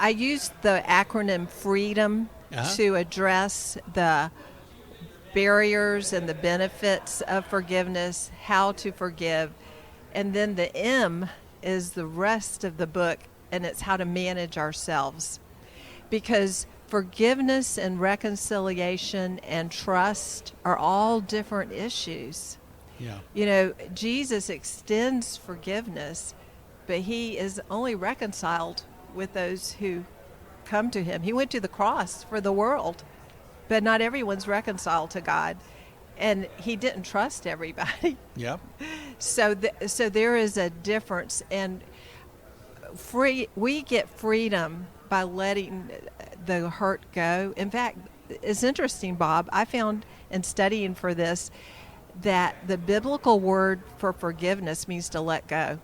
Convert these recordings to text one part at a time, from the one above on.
I used the acronym FREEDOM to address the barriers and the benefits of forgiveness, how to forgive. And then the M is the rest of the book, and it's how to manage ourselves. Because forgiveness and reconciliation and trust are all different issues. Yeah. You know, Jesus extends forgiveness, but he is only reconciled with those who come to him. He went to the cross for the world, but not everyone's reconciled to God. And he didn't trust everybody. Yep. So there is a difference. And we get freedom by letting the hurt go. In fact, it's interesting, Bob. I found in studying for this that the biblical word for forgiveness means to let go.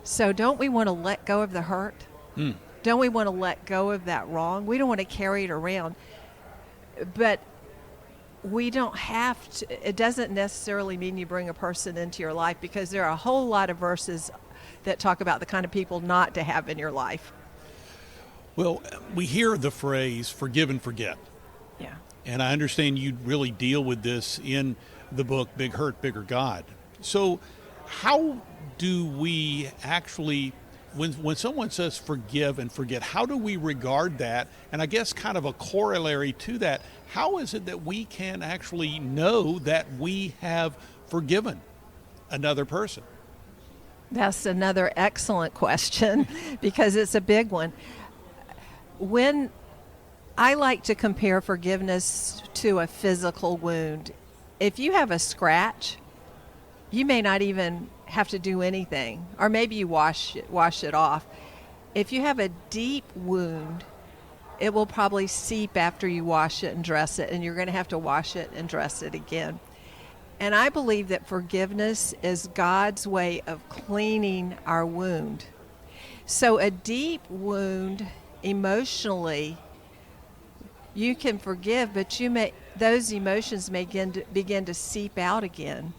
So don't we want to let go of the hurt? Don't we want to let go of that wrong? We don't want to carry it around. But we don't have to. It doesn't necessarily mean you bring a person into your life, because there are a whole lot of verses that talk about the kind of people not to have in your life. Well, we hear the phrase forgive and forget. Yeah. And I understand you really deal with this in the book, Big Hurt, Bigger God. So how do we actually, when someone says forgive and forget, how do we regard that? And I guess kind of a corollary to that, how is it that we can actually know that we have forgiven another person? That's another excellent question because it's a big one. When I like to compare forgiveness to a physical wound. If you have a scratch, you may not even have to do anything, or maybe you wash it off. If you have a deep wound, it will probably seep after you wash it and dress it, and you're going to have to wash it and dress it again. And I believe that forgiveness is God's way of cleaning our wound. So a deep wound emotionally, you can forgive, but those emotions may begin to seep out again.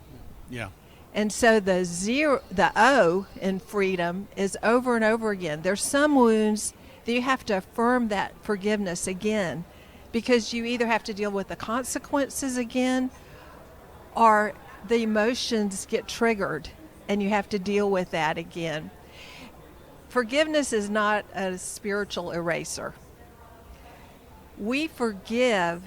Yeah. And so the O in freedom is over and over again. There's some wounds that you have to affirm that forgiveness again, because you either have to deal with the consequences again, or the emotions get triggered and you have to deal with that again. Forgiveness is not a spiritual eraser. We forgive,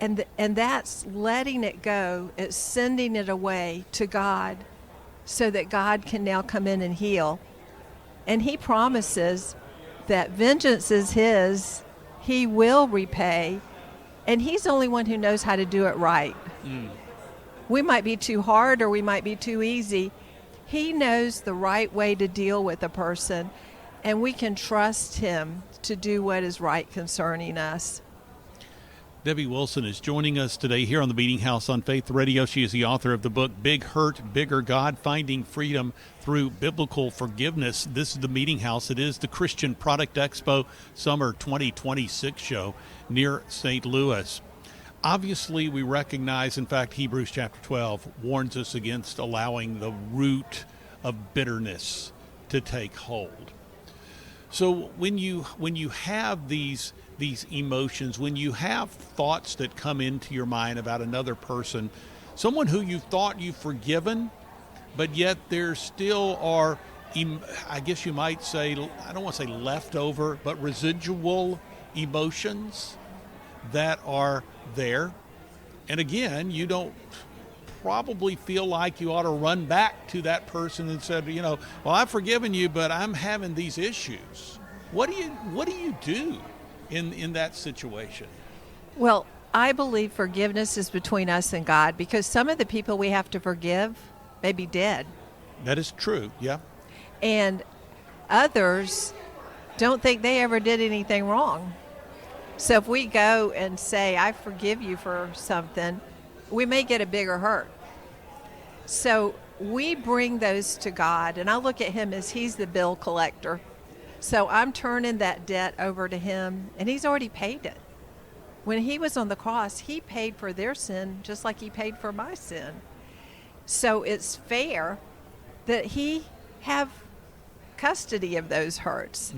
and that's letting it go. It's sending it away to God so that God can now come in and heal. And he promises that vengeance is his. He will repay. And he's the only one who knows how to do it right. We might be too hard or we might be too easy. He knows the right way to deal with a person, and we can trust him to do what is right concerning us. Debbie Wilson is joining us today here on the Meeting House on Faith Radio. She is the author of the book, Big Hurt, Bigger God, Finding Freedom Through Biblical Forgiveness. This is the Meeting House. It is the Christian Product Expo Summer 2026 show near St. Louis. Obviously, we recognize, in fact, Hebrews chapter 12 warns us against allowing the root of bitterness to take hold. So when you have these emotions, when you have thoughts that come into your mind about another person, someone who you thought you've forgiven, but yet there still are, I guess you might say, I don't want to say leftover, but residual emotions that are there. And again, you don't probably feel like you ought to run back to that person and said, well, I've forgiven you, but I'm having these issues. What do you do in that situation? Well, I believe forgiveness is between us and God, because some of the people we have to forgive may be dead. That is true, yeah. And others don't think they ever did anything wrong. So if we go and say, I forgive you for something, we may get a bigger hurt. So we bring those to God, and I look at him as he's the bill collector. So I'm turning that debt over to him, and he's already paid it. When he was on the cross, he paid for their sin just like he paid for my sin. So it's fair that he have custody of those hurts.